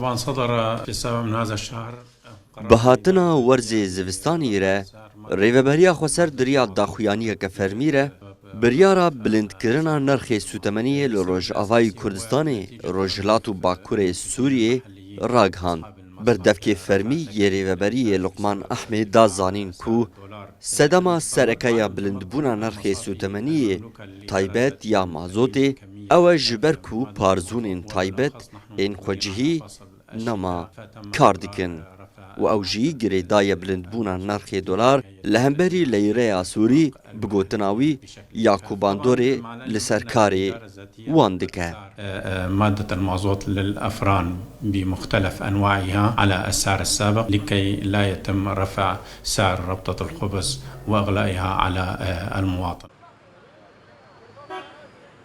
طبعا صدر في السابع من هذا الشهر بهاتنا ورزی زوستانی ره ریوبریا خسر دریا داخویانی که فرمیره بریارا بلندکرنا نرخ سوتمنی لروج آوای کردستان روجلات و باکور سوریه راگهان بردفک فرمی یه ریوبری لقمان احمد دازانین کو سدما سرکایا بلندبونا نرخ سوتمنی تایبت یا مازوت او جبر کو پارزون تایبت این خوجهی نما کاردکن و او جی گری دای بلندبونا نرخ دلار لهمبری لیره سوری بگوتناوی یاکوباندوری لسرکاری واندکه مادة المازوت للأفران بمختلف أنواعها على السعر السابق لكي لا يتم رفع سعر ربطة الخبز وإغلائها على المواطن.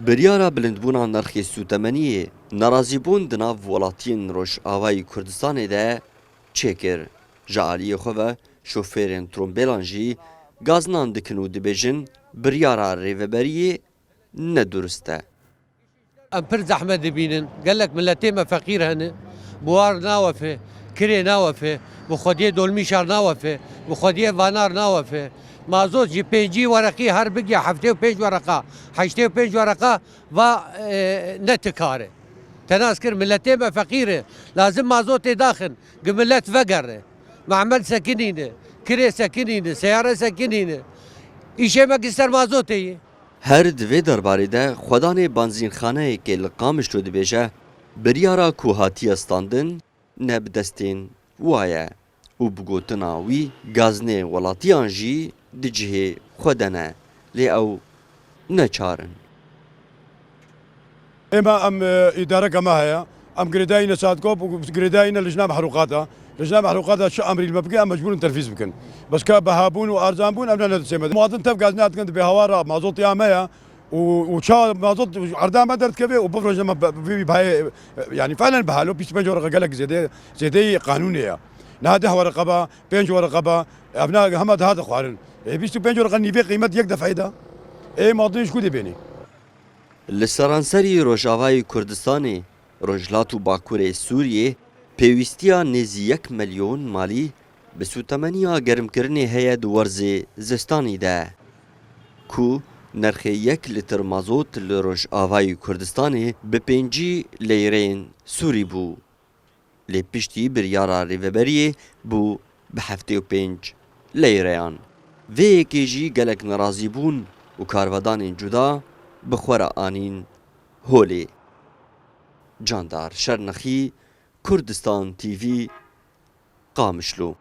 بریارا بلندبونا نرخ سوتمنی نرازیبون دناو ولاتین روش آوای کردستان ده چکر جعالی خواه شوفیرین ترومبیلان جی گازنان دکن و دبیجن بریارا ریوبری ندرسته. ام پر زحمه دبینن قال لك ملتي ما فقير هن بوار ناوفه كري ناوفه بخوديه دولمي شار ناوفه بخوديه فانار ناوفه مازوت جي بيجي ورقي هر بقي حفتي وبيج ورقه حشتي وبيج ورقه و نتكاره تناسكر ملتي ما فقيره لازم مازوت داخل قملت فقر معمل سكنينه كري سكنينه سياره سكنينه ايشي ما قصر مازوتي هر دوی درباره ده خودان بنزینخانه که لقامش رو دبیجه بریارا کوهاتی استاندن نب دستین وایه و بگوتنا وی گازنه ولاتیان جی دجه خودنه لی او نچارن. اما ام اداره كما هي ام قريداين صادقوب وقريداين لجنه محروقاتها لجنه محروقاتها شو امر المبقى مجبور تنفيذ بكن بس كبهابون وارزانبون ابنا نتسمى مواطن تبقى زنات كنت بهوارا مازوت يامها وشا مازوت عردان ما درت كبي وبفرج لما بهاي يعني فعلا بحاله بيش بنج ورقه قال لك زيدي قانونيه نهاده ورقه بنج ورقه ابناء هم هذا خوارن بيش بنج ورقه نيفي قيمه يقدر فايده اي مواطن شكو دي بيني لسرانسری روجاوای کردستان روجلات و باکور سوریه پیوستیا نزی 1 میلیون مالی به سوتمنیا گرمکرنی هیا دورز زستانی ده کو نرخ 1 لیتر مازوت لروجاوای کردستان به 5 لیرین سوری بو لی پشتی بریارا ریوبری بو به 75 لیریان وی یکیجی گلک نرازی بون و کاروادان جدا بخورا آنین هولی جاندار شرنخی کردستان تیوی قامشلو